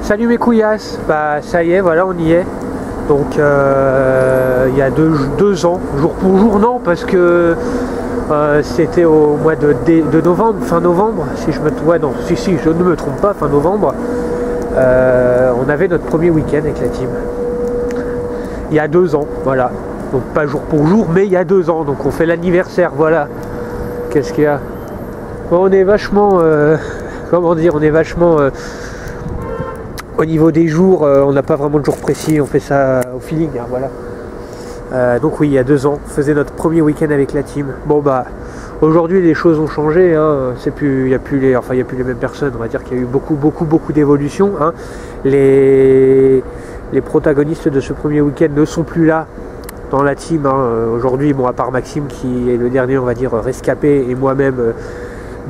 Salut mes couillasses. Bah ça y est, voilà, on y est. Donc il y a deux ans, jour pour jour, non, parce que c'était au mois de novembre, fin novembre, si je me je ne me trompe pas, fin novembre. On avait notre premier week-end avec la team. Il y a 2 ans, voilà. Donc pas jour pour jour, mais il y a 2 ans. Donc on fait l'anniversaire, voilà. Qu'est-ce qu'il y a? Bon, on est vachement... comment dire? On est vachement... au niveau des jours, on n'a pas vraiment de jour précis. On fait ça au feeling, hein, voilà. Donc oui, il y a 2 ans, on faisait notre premier week-end avec la team. Bon bah... Aujourd'hui les choses ont changé, hein. Il n'y a plus les mêmes personnes, on va dire qu'il y a eu beaucoup d'évolutions, hein. Les protagonistes de ce premier week-end ne sont plus là dans la team, hein. Aujourd'hui, bon, à part Maxime qui est le dernier, on va dire, rescapé, et moi-même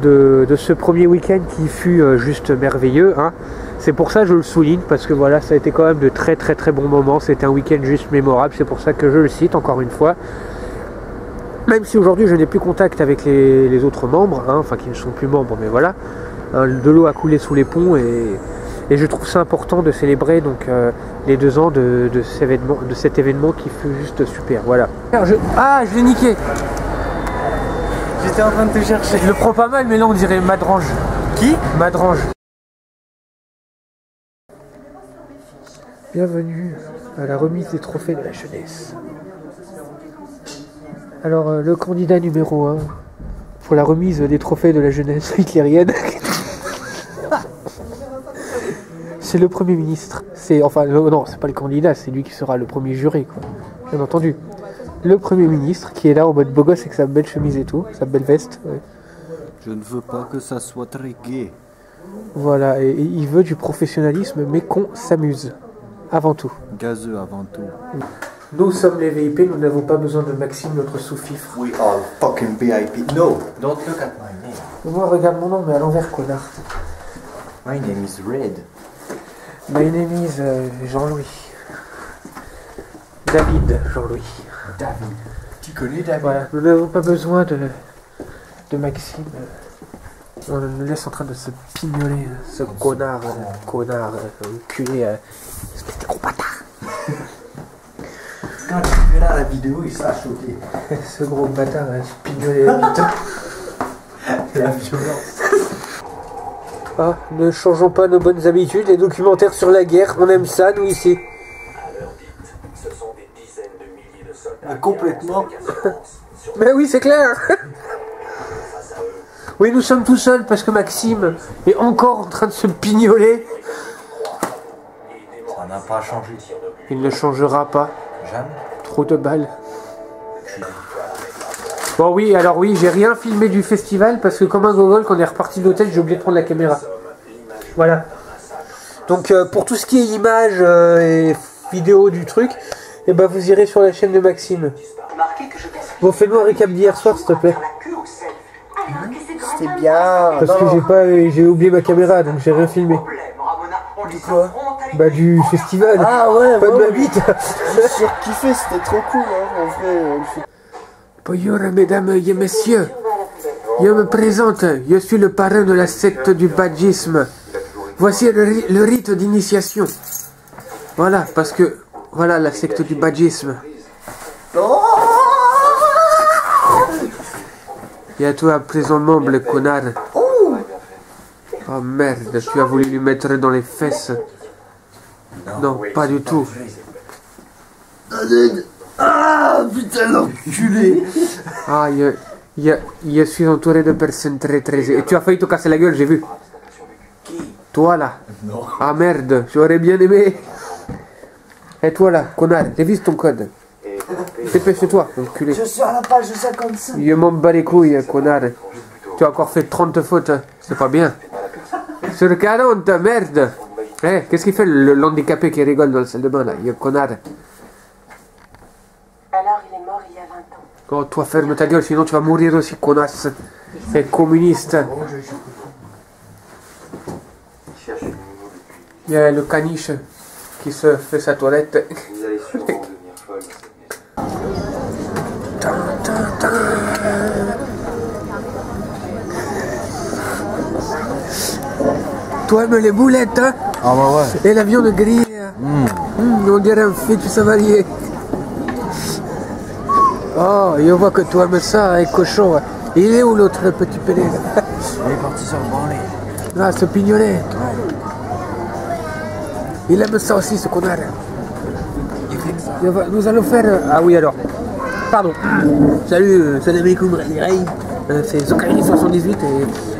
de ce premier week-end qui fut juste merveilleux, hein. C'est pour ça que je le souligne, parce que voilà, ça a été quand même de très bons moments, c'était un week-end juste mémorable, c'est pour ça que je le cite encore une fois. Même si aujourd'hui je n'ai plus contact avec les autres membres, hein, enfin qui ne sont plus membres, mais voilà, hein, de l'eau a coulé sous les ponts et je trouve ça important de célébrer donc les 2 ans de cet événement qui fut juste super, voilà. Ah, je l'ai niqué. J'étais en train de te chercher. Je le prends pas mal, mais là on dirait Madrange. Qui? Madrange. Bienvenue à la remise des trophées de la jeunesse. Alors, le candidat numéro 1 pour la remise des trophées de la jeunesse hitlérienne, c'est le Premier ministre. Non, c'est pas le candidat, c'est lui qui sera le premier juré, quoi. Bien entendu. Le Premier ministre qui est là en mode beau gosse avec sa belle chemise et tout, sa belle veste. Ouais. Je ne veux pas que ça soit très gai. Voilà, et il veut du professionnalisme, mais qu'on s'amuse. Avant tout. Gazeux avant tout. Nous sommes les VIP, nous n'avons pas besoin de Maxime, notre sous-fifre. We are fucking VIP. No, don't look at my name. Moi, regarde mon nom, mais à l'envers, connard. My name is Red. My name is Jean-Louis. David Jean-Louis. David. Tu connais David? Voilà, nous n'avons pas besoin de Maxime. On le laisse en train de se pignoler, ce connard, enculé, espèce de gros bâtard. Quand tu verras la vidéo, il sera choqué. Ce gros bâtard se pignoler la bite. La violence. Ah, ne changeons pas nos bonnes habitudes, les documentaires sur la guerre, on aime ça, nous, ici. Complètement. Mais oui, c'est clair. Oui, nous sommes tout seuls parce que Maxime est encore en train de se pignoler. Ça n'a pas changé. Il ne changera pas. Jamais. Trop de balles. Bon oui, alors oui, j'ai rien filmé du festival parce que comme un gogol, quand on est reparti de l'hôtel, j'ai oublié de prendre la caméra. Voilà. Donc pour tout ce qui est images et vidéos du truc, et ben vous irez sur la chaîne de Maxime. Bon, fais-nous un récap d'hier soir, s'il te plaît. C'était bien. Parce que j'ai oublié ma caméra, donc j'ai rien filmé. Du quoi? Bah du festival. Ah ouais, pas de ma bite. J'ai surkiffé, c'était trop cool, hein, en vrai. Bonjour mesdames et messieurs. Je me présente, je suis le parrain de la secte du badgisme. Voici le rite d'initiation. Voilà, parce que, voilà la secte du badgisme. Et à toi, présent membre, connard. Oh merde, tu as voulu lui mettre dans les fesses. Non, pas du tout. Ah, putain, l'enculé. Ah, je suis entouré de personnes très... Et tu as failli te casser la gueule, j'ai vu. Qui? Toi là. Non. Ah merde, j'aurais bien aimé. Et toi là, connard, révise ton code. Dépêche-toi, enculé. Je suis à la page 55. Je m'en bats les couilles, connard. Tu as encore fait 30 fautes, c'est pas bien. Sur 40, merde. Eh, qu'est-ce qu'il fait l'handicapé qui rigole dans la salle de bain là, connard? Alors il est mort il y a 20 ans. Oh, toi ferme ta gueule, sinon tu vas mourir aussi, connasse. Et communiste. Il y a le caniche qui se fait sa toilette. Vous allez sûrement devenir folle. Toi aimes les boulettes, hein? Ah bah ouais. Et la viande grille. On dirait un fétu savarié. Oh, je vois que toi aimes ça, un cochon. Il est où l'autre petit pelé là? Il est parti sur le branlet. Ah, ce pignolet. Il aime ça aussi, ce connard. Nous allons faire... Ah oui, alors. Pardon. Salut, salam alaikum, c'est Zokari78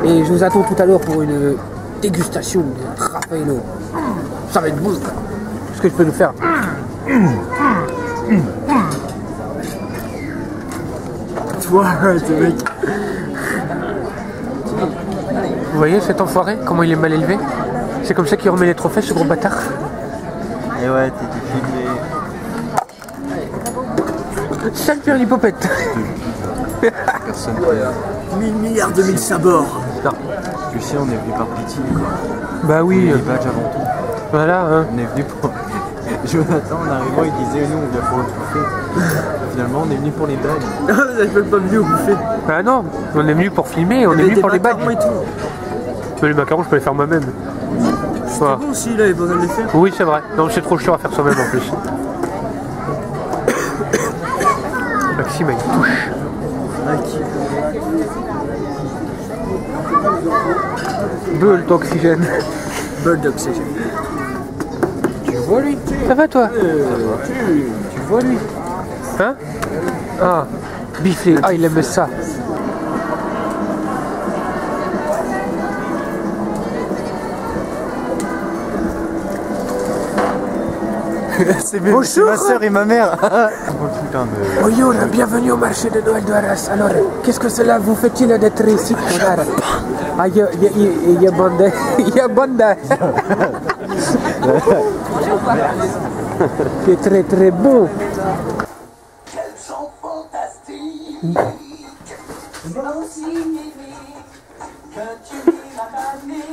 et je vous attends tout à l'heure pour une dégustation de Raffaello. Ça va être bon. Est-ce que je peux nous faire? Toi, ce mec. Vous voyez cet enfoiré, comment il est mal élevé? C'est comme ça qu'il remet les trophées, ce gros bâtard. Et ouais, t'étais filmé. Sale pire l'hypopète. Personne. 1000 milliards de mille sabords. Non. Tu sais, on est venu par pitié, quoi. Bah oui. Les badges avant tout. Voilà, hein. On est venu pour. Jonathan, en arrivant, il disait nous, on vient pour le bouffer. Finalement, on est venu pour les badges. Ils veulent pas venir au buffet. Ah non, on est venu pour filmer, on est venu pour les badges. et tout. Mais les macarons, je peux les faire moi-même. Voilà. Bon, si, là, il besoin de les faire. Oui, c'est vrai. Non, c'est trop chiant à faire soi-même en plus. Maxime a une touche. Bulle d'oxygène. Bulle d'oxygène. Tu vois lui? Ça va toi? Tu vois lui? Hein? Ah, biffé. Ah, il aime ça. C'est ma soeur et ma mère. Bonjour, bienvenue au marché de Noël de Arras. Alors, qu'est-ce que cela vous fait-il d'être ici, connard? Ah, il y a bande. Il y a bande. C'est très très bon. Quel chant fantastique. Moi aussi, Mimi, que tu m'as ramené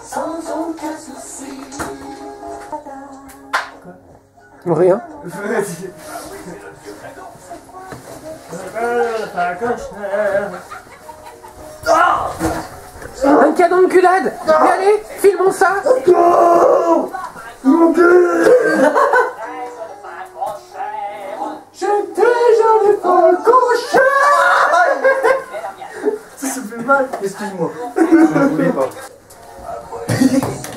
sans aucun souci. Rien. Un cadeau d'enculade. Mais allez, filmons ça. Ça fait mal. Excuse-moi. Je ne voulais pas.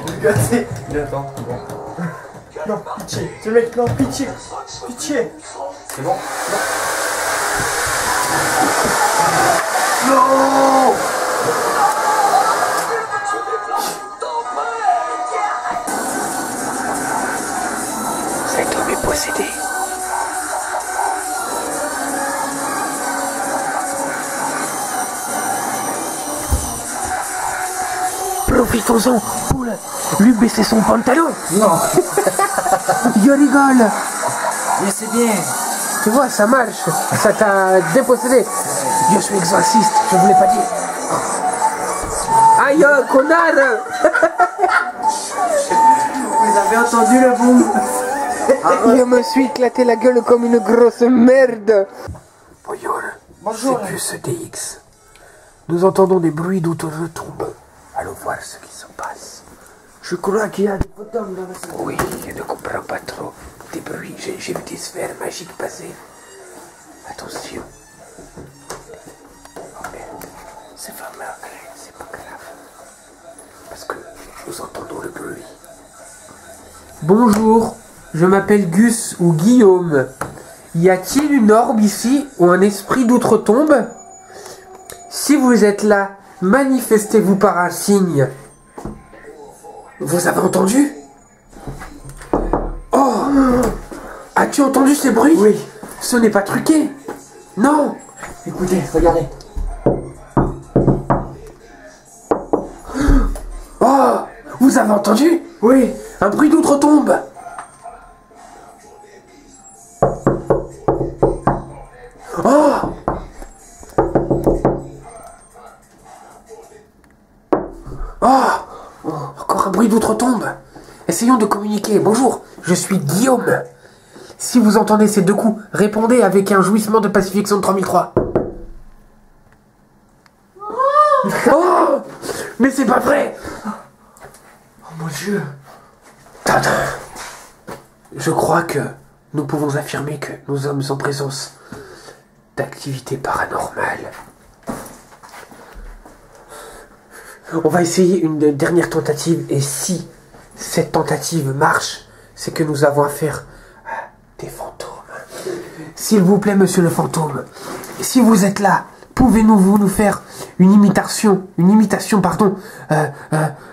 Regardez. Il attend. Bon. Non, pitié. Ce mec, non, pitié. Pitié. C'est bon? Non. Cet homme est possédé. Profitons-en pour lui baisser son pantalon. Non. Je rigole. Mais c'est bien. Tu vois, ça marche. Ça t'a dépossédé. Je suis exorciste, je voulais pas dire. Aïe, connard. Vous avez entendu le boom? Je me suis éclaté la gueule comme une grosse merde. Bonjour. C'est plus DX. Nous entendons des bruits d'outre-tombe. Allons voir ce qui se passe. Je crois qu'il y a des fantômes dans la salle. Oui, je ne comprends pas trop. Des bruits, j'ai vu des sphères magiques passer. Attention. Oh merde. C'est fermé à clé, c'est pas grave. Parce que nous entendons le bruit. Bonjour, je m'appelle Gus ou Guillaume. Y a-t-il une orbe ici ou un esprit d'outre-tombe? Si vous êtes là, manifestez-vous par un signe. Vous avez entendu? Oh! As-tu entendu ces bruits? Oui. Ce n'est pas truqué. Non. Écoutez, regardez. Oh! Vous avez entendu? Oui. Un bruit d'outre-tombe. Oh! Oh! Encore un bruit d'outre-tombe. Essayons de communiquer. Bonjour, je suis Guillaume. Si vous entendez ces deux coups, répondez avec un jouissement de pacification de 3003. Oh! Mais c'est pas vrai! mon Dieu. Tada. Je crois que nous pouvons affirmer que nous sommes en présence d'activités paranormales. On va essayer une dernière tentative et si cette tentative marche, c'est que nous avons affaire à des fantômes. S'il vous plaît, monsieur le fantôme, si vous êtes là, pouvez-vous nous faire une imitation,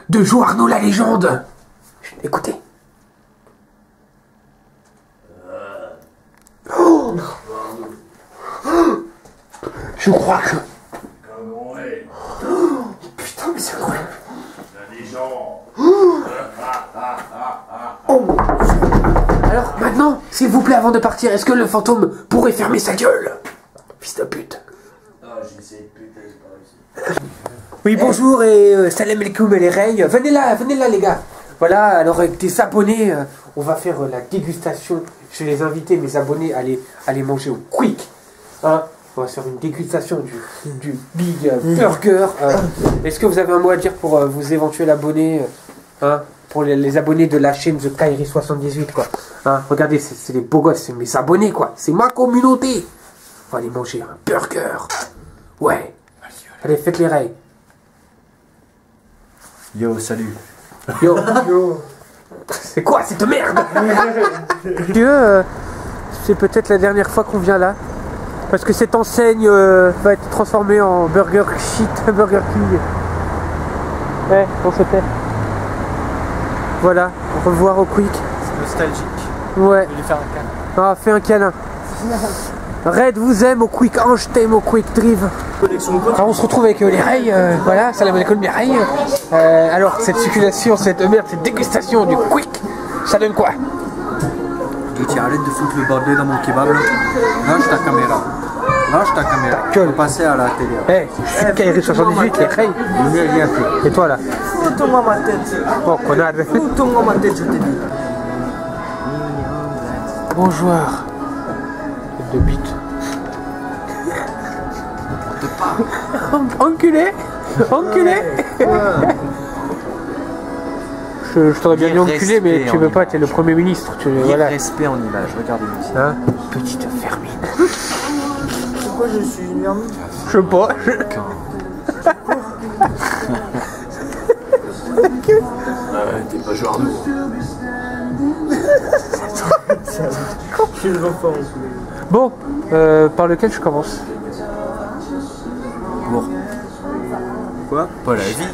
de Joe Arnaud la légende? Écoutez. Oh. Je crois que... Oh, putain, mais c'est incroyable. Oh mon Dieu. Alors, maintenant, s'il vous plaît, avant de partir, est-ce que le fantôme pourrait fermer sa gueule? Fils de pute. J'ai essayé de putain, j'ai pas réussi. Oui, bonjour et salam alaikum les reilles. Venez là, les gars. Voilà, alors avec des abonnés, on va faire la dégustation. Je vais les inviter, mes abonnés, à aller manger au Quick. Hein, on va faire une dégustation du Big Burger. Est-ce que vous avez un mot à dire pour vos éventuels abonnés, pour les abonnés de la chaîne The Kairi 78, quoi. Hein, regardez, c'est les beaux gosses, c'est mes abonnés, quoi. C'est ma communauté. On va aller manger un burger. Ouais. Allez, faites les reilles. Yo, salut. Yo. C'est quoi cette merde? Dieu, c'est peut-être la dernière fois qu'on vient là. Parce que cette enseigne va être transformée en Burger Shit, Burger King. Ouais, on se tait. Voilà, au revoir au Quick. C'est nostalgique. Ouais. Je vais lui faire un câlin. Ah, fais un câlin. Red vous aime au Quick, Ange t'aime au Quick Drive. Alors on se retrouve avec les rails, voilà, salam alaikum les rails. Alors cette succulation, cette dégustation du Quick, ça donne quoi? Tu arrêtes de foutre le bordel dans mon kebab là. Lâche ta caméra. Lâche ta caméra. Gueule. Je vais passer à la télé. Eh, je suis Kairi 78, les rails. Je n'ai rien fait. Et toi là? Foutons-moi ma tête. Oh connard. Foutons-moi ma tête, je t'ai dit. Bonjour. De bite. Enculé. Enculé. Je t'aurais bien dit enculé, mais tu veux pas, t'es le Premier ministre. Voilà. Respect en image, regardez-moi ça. Hein? Petite vermine. Pourquoi je suis une merde? Je sais pas. T'es pas genre nous. Je suis le enfant. Bon, par lequel je commence? Pour. Quoi? Pas la vie.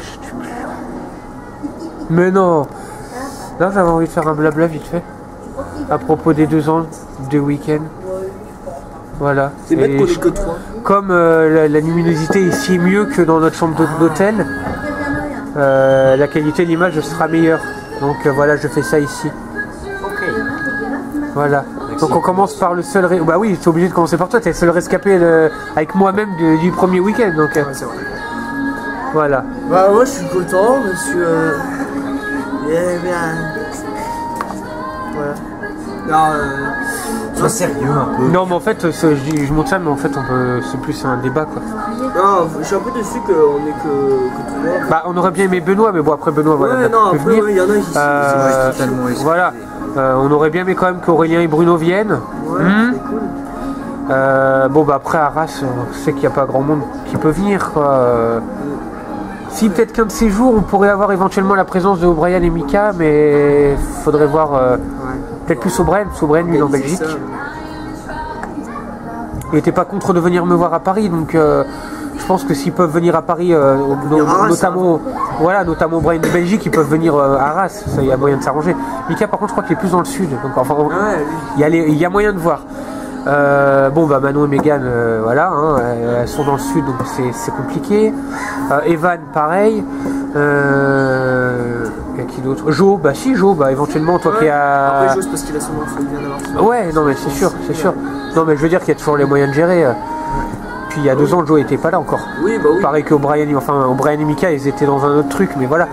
Mais non. Là, j'avais envie de faire un blabla vite fait. À propos des 2 ans de week-end. Voilà. C'est bête Et qu'on ait que 3. comme la luminosité ici est mieux que dans notre chambre d'hôtel, la qualité de l'image sera meilleure. Donc voilà, je fais ça ici. Ok. Voilà. Donc on commence par le seul... Bah oui, t'es obligé de commencer par toi, t'es le seul rescapé avec moi-même du premier week-end. Donc C'est vrai. voilà. Bah moi je suis content parce que... Eh bien... Voilà. Non, Sois sérieux un peu. Non mais en fait, je montre ça, mais en fait c'est plus un débat quoi. non, je suis un peu déçu qu'on ait que 3. Bah on aurait bien aimé Benoît, mais bon après Benoît voilà. Ouais, non, peut après, venir. il y en a qui Euh, totalement excusé. Voilà. On aurait bien aimé quand même qu'Aurélien et Bruno viennent. Ouais, c'est cool. Bon bah après Arras, on sait qu'il n'y a pas grand monde qui peut venir quoi. Si peut-être qu'un de ces jours on pourrait avoir éventuellement la présence de O'Brien et Mika, mais faudrait voir peut-être plus O'Brien, parce qu'O'Brien lui il est en Belgique. Il était pas contre de venir me voir à Paris, donc je pense que s'ils peuvent venir à Paris, notamment O'Brien de Belgique, ils peuvent venir à Arras, ça il y a moyen de s'arranger. Mika par contre je crois qu'il est plus dans le sud, donc enfin il y a moyen de voir. Bon bah Manon et Megan voilà hein, elles sont dans le sud donc c'est compliqué. Evan pareil. Y a qui d'autre? Jo, bah si Jo, bah éventuellement toi qui a. Après Jo c'est parce qu'il a son enfant, il vient d'avoir son enfant. Ouais non mais c'est sûr. Non mais je veux dire qu'il y a toujours les moyens de gérer. Puis il y a 2 ans Jo était pas là encore. Oui bah oui. Pareil qu'O'Brien, enfin O'Brien et Mika ils étaient dans un autre truc mais voilà.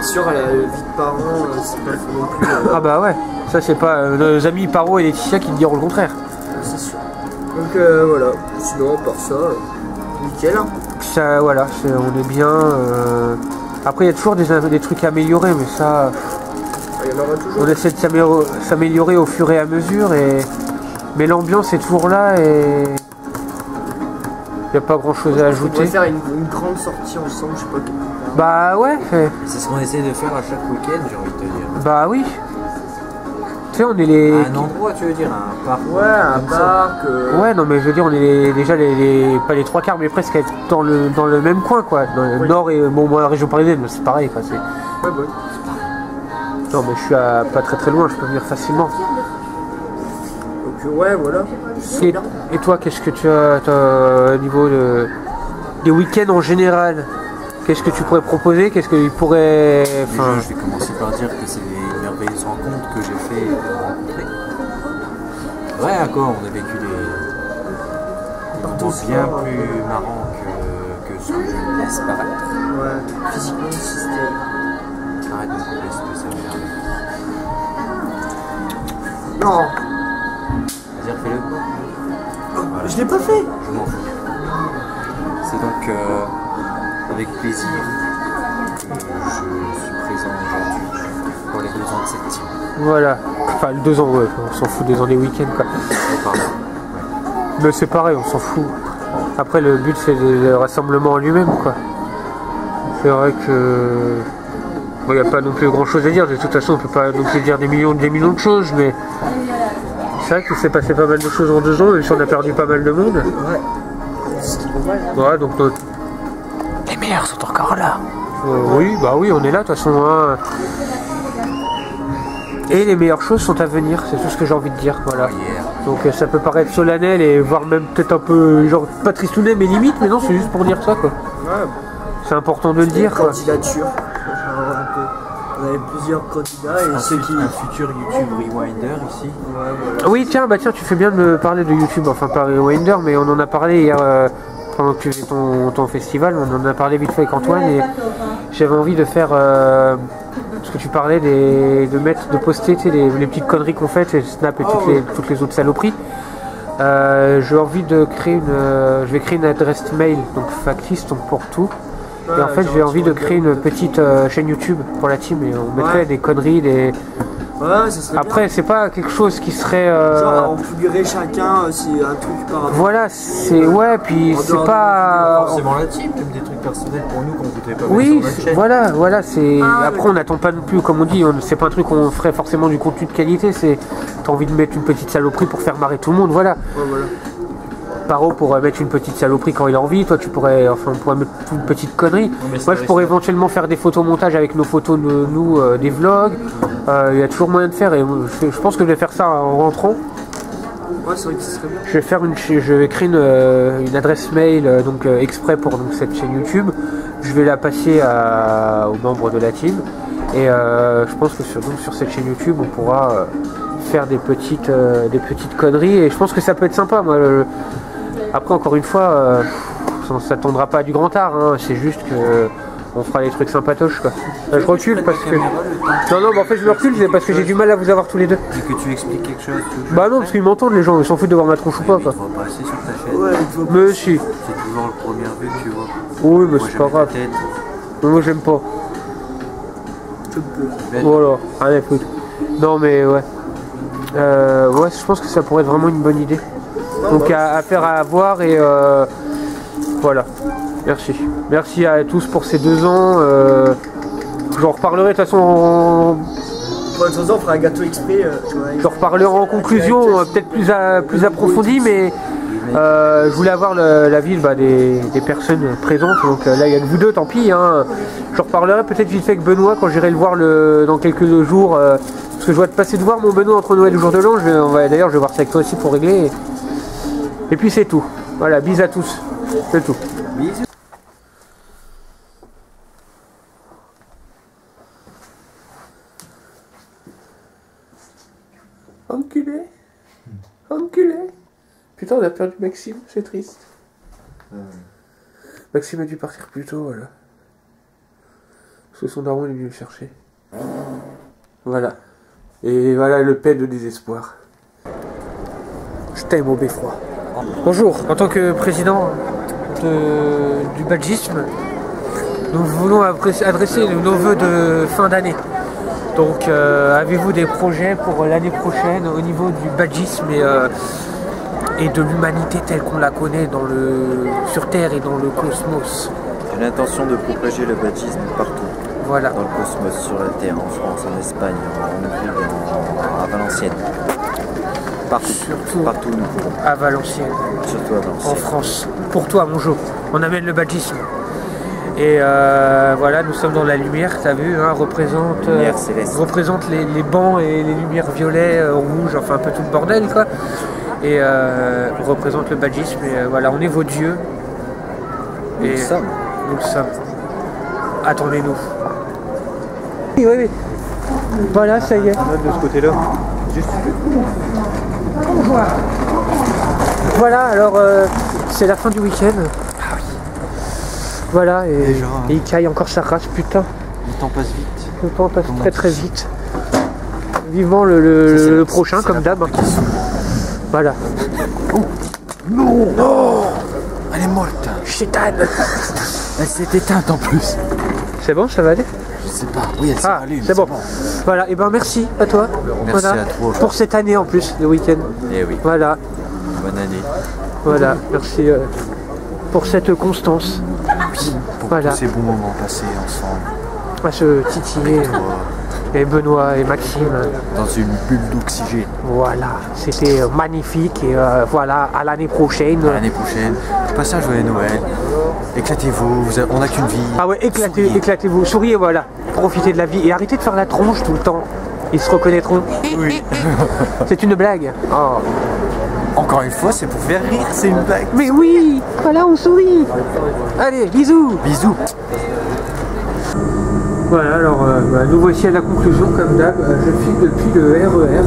C'est sûr, la vie de parents, c'est pas non plus. Ah bah ouais, ça c'est pas nos amis Paro et Laetitia qui te diront le contraire. C'est sûr. Donc voilà, sinon, à part ça, nickel. Hein. Ça, voilà, on est bien. Après, il y a toujours des trucs à améliorer, mais ça, Il y en aura toujours. on essaie de s'améliorer au fur et à mesure. Mais l'ambiance est toujours là et il n'y a pas grand chose à On ajouter. pourrait faire une grande sortie ensemble, je sais pas. Bah ouais, C'est ce qu'on essaie de faire à chaque week-end, j'ai envie de te dire. bah oui. Tu sais, on est les... Un endroit, tu veux dire, un parc. Ouais, un comme ça. parc. Ouais, non, mais je veux dire, on est déjà pas les trois quarts, mais presque dans le même coin, quoi. Dans le Oui. nord et bon, moi, la région parisienne, c'est pareil, quoi. Ouais, bah. Non, mais je suis pas très très loin, je peux venir facilement. Donc, ouais, voilà. Et, et toi, qu'est-ce que tu as au niveau des week-ends en général? Qu'est-ce que tu pourrais proposer? Qu'est-ce qu'il pourrait... Enfin, Déjà, je vais commencer par dire que c'est des merveilleuses rencontres que j'ai fait rencontrer. Ouais, d'accord, on a vécu des moments bien plus marrants que ce que je me laisse paraître. Ouais, physiquement, c'était. Arrête de me couper, c'était ça, merde. Non, Vas-y, refais-le. je l'ai pas fait. Je m'en fous. C'est donc avec plaisir que je suis présent aujourd'hui pour les 2 ans de cette team. voilà. Enfin, 2 ans, ouais, on s'en fout 2 ans des week-ends, quoi. Oh, pardon. Mais c'est pareil, on s'en fout. Après, le but, c'est le rassemblement en lui-même, quoi. C'est vrai que... Bon, il n'y a pas non plus grand-chose à dire. De toute façon, on peut pas non plus dire des millions de choses, mais... C'est vrai qu'il s'est passé pas mal de choses en 2 ans, même si on a perdu pas mal de monde. Ouais. Ce qui est pas mal. Ouais, donc les meilleurs sont encore là. Oui, bah oui, on est là de toute façon. Hein. Et les meilleures choses sont à venir, c'est tout ce que j'ai envie de dire. Voilà. Donc ça peut paraître solennel et voire même peut-être un peu genre pas tristounet mais limite, mais non, c'est juste pour dire ça quoi. Ouais. C'est important de le dire. Quoi. Candidature. On avait plusieurs candidats et ceux qui. Un futur YouTube Rewinder ici. Ouais, voilà. Oui, tiens, bah tiens, tu fais bien de me parler de YouTube, enfin pas Winder, mais on en a parlé hier pendant que tu faisais ton festival, on en a parlé vite fait avec Antoine et j'avais envie de faire parce que tu parlais de poster tu sais, les petites conneries qu'on fait, les Snap et toutes les autres saloperies. J'ai envie de créer je vais créer une adresse mail donc factice donc pour tout. Et en fait j'ai envie de créer une petite chaîne YouTube pour la team et on mettrait des conneries, des... Ouais, ça serait Après c'est pas quelque chose qui serait... bien. Genre, on publierait chacun c'est un truc par rapport. Voilà, c'est... Ouais, puis En c'est dehors pas... Forcément la team, même des trucs personnels pour nous qu'on voudrait pas Oui, mettre sur notre chaîne. voilà, c'est... Après on n'attend pas non plus, comme on dit, c'est pas un truc qu'on ferait forcément du contenu de qualité, c'est... T'as envie de mettre une petite saloperie pour faire marrer tout le monde, voilà. Ouais, voilà. Paro pourrait mettre une petite saloperie quand il a envie, toi tu pourrais, enfin on pourrait mettre une petite connerie. mais Moi je pourrais éventuellement faire des photomontages avec nos photos de nous, des vlogs. Il y a toujours moyen de faire et je pense que je vais faire ça en rentrant. Ouais, c'est vrai que ce serait bien. Je vais créer une adresse mail donc exprès pour donc, cette chaîne YouTube. Je vais la passer aux membres de la team et je pense que sur cette chaîne YouTube on pourra faire des petites conneries et je pense que ça peut être sympa. Moi, après encore une fois, ça ne s'attendra pas à du grand art. Hein, c'est juste que on fera des trucs sympatoches quoi. Je recule parce que non mais en fait je me recule c'est parce que j'ai du mal à vous avoir tous les deux. Et que tu expliques quelque chose. Bah non parce qu'ils m'entendent les gens, ils s'en foutent de voir ma tronche ou pas quoi. Tu vas passer sur ta chaîne. Ouais, il faut. Mais si. C'est toujours le premier vue que tu vois. Oui mais Moi, c'est pas j'aime grave. ta tête. Moi j'aime pas. Tout peu. Voilà, rien à foutre. Non mais ouais. Ouais, je pense que ça pourrait être vraiment une bonne idée. Donc à faire à voir et voilà. Merci. Merci à tous pour ces 2 ans. J'en reparlerai de toute façon Pour de temps en temps, on fera un gâteau exprès. j'en reparlerai en conclusion peut-être plus approfondie mais je voulais avoir l'avis des personnes présentes. Donc là il n'y a que vous deux, tant pis. Hein. J'en reparlerai peut-être vite fait avec Benoît quand j'irai le voir dans quelques jours. Parce que je dois te passer de voir mon Benoît entre Noël et le jour de l'an. D'ailleurs je vais voir ça avec toi aussi pour régler. Et puis c'est tout. Voilà, bis à tous. C'est tout. Bisous. Enculé. Enculé. Putain, on a perdu Maxime, c'est triste. Maxime a dû partir plus tôt, voilà. Parce que son daron est venu le chercher. Voilà. Et voilà le paix de désespoir. Je t'aime au beffroi. Bonjour, en tant que président du badgisme, nous voulons adresser nos vœux de fin d'année. Donc avez-vous des projets pour l'année prochaine au niveau du badgisme et de l'humanité telle qu'on la connaît sur Terre et dans le cosmos? J'ai l'intention de propager le badgisme partout. Voilà. Dans le cosmos, sur la Terre, en France, en Espagne, en Hongrie, à Valenciennes. Partout. Surtout partout nous pourrons. à Valenciennes. Surtout à Valenciennes. En France. Pour toi, mon Jo. On amène le badgisme. Et voilà, nous sommes dans la lumière, t'as vu, hein, représente les bancs et les lumières violets, rouges, enfin un peu tout le bordel, quoi. Et représente le badgisme. Et voilà, on est vos dieux. Nous le sommes. Nous le sommes. Attendez-nous. Oui, oui, oui. Voilà, ça y est. De ce côté-là. Juste. Voilà, alors c'est la fin du week-end. Ah oui. Voilà, et Déjà, il caille encore sa race, putain. Le temps passe vite. Le temps passe très très vite. Vivement le prochain, comme d'hab. Voilà. Oh non, non. Elle est morte. Chétan. Elle s'est éteinte en plus. C'est bon, ça va aller? Je sais pas. Oui, elle s'est allumée. C'est bon. Voilà, et ben merci à toi. Merci voilà. à toi. Pour cette année en plus, le week-end. Eh oui. Voilà. Bonne année. Voilà, merci pour cette constance. Pour voilà. tous ces bons moments passés ensemble. À se titiller. Et Benoît et Maxime. Dans une bulle d'oxygène. Voilà, c'était magnifique et voilà, à l'année prochaine. À l'année prochaine. Passez un joyeux Noël. Éclatez-vous, on n'a qu'une vie. Ah ouais, éclatez-vous, souriez, voilà. Profitez de la vie et arrêtez de faire la tronche tout le temps. Ils se reconnaîtront. Oui. C'est une blague. Oh. Encore une fois, c'est pour faire rire, c'est une blague. Mais oui, voilà, on sourit. Allez, bisous. Bisous. Voilà, alors nous voici à la conclusion, comme d'hab. Je filme depuis le RER.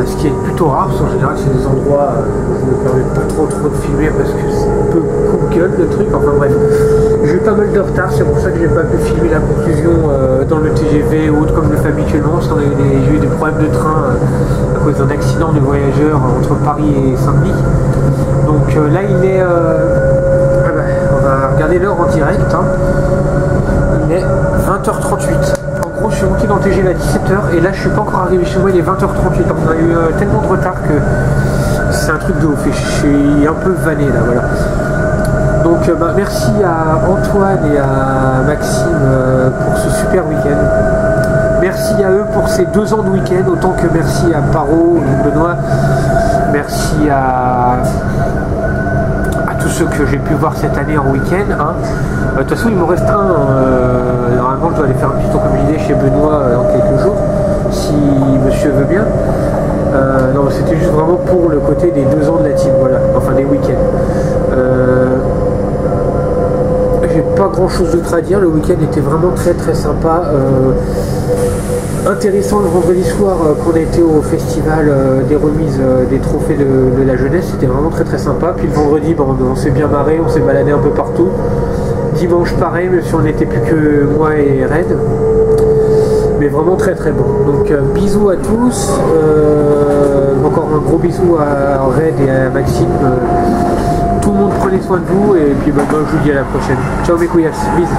Ce qui est plutôt rare, parce qu'en général c'est des endroits où je ne me permets pas trop de filmer parce que c'est un peu coupe-gueule le truc, enfin bref. J'ai eu pas mal de retard, c'est pour ça que j'ai pas pu filmer la conclusion dans le TGV ou autre comme je le fais habituellement, parce qu'on j'ai eu des problèmes de train à cause d'un accident de voyageurs entre Paris et Saint-Denis. Donc là il est... on va regarder l'heure en direct. Hein. Il est 20h38. En gros, je suis monté dans le TGV à 17h et là, je suis pas encore arrivé chez moi. Il est 20h38. On a eu tellement de retard que c'est un truc de ouf. Et je suis un peu vanné là, voilà. Donc, merci à Antoine et à Maxime pour ce super week-end. Merci à eux pour ces 2 ans de week-end, autant que merci à Paro et Benoît. Merci à tous ceux que j'ai pu voir cette année en week-end. Hein. De toute façon, il m'en reste un. Normalement, je dois aller faire un petit tour, comme je disais, chez Benoît dans quelques jours, si monsieur veut bien. Non, c'était juste vraiment pour le côté des 2 ans de la team, voilà. Enfin, des week-ends. J'ai pas grand-chose d'autre à dire. Le week-end était vraiment très très sympa. Intéressant le vendredi soir qu'on a été au festival des remises des trophées de la jeunesse, c'était vraiment très très sympa. Puis le vendredi, on s'est bien marré, on s'est baladé un peu partout. Dimanche pareil, même si on n'était plus que moi et Red. Mais vraiment très très bon. Donc bisous à tous. Encore un gros bisou à Red et à Maxime. Tout le monde prenez soin de vous et puis je vous dis à la prochaine. Ciao mes couillasses, bisous.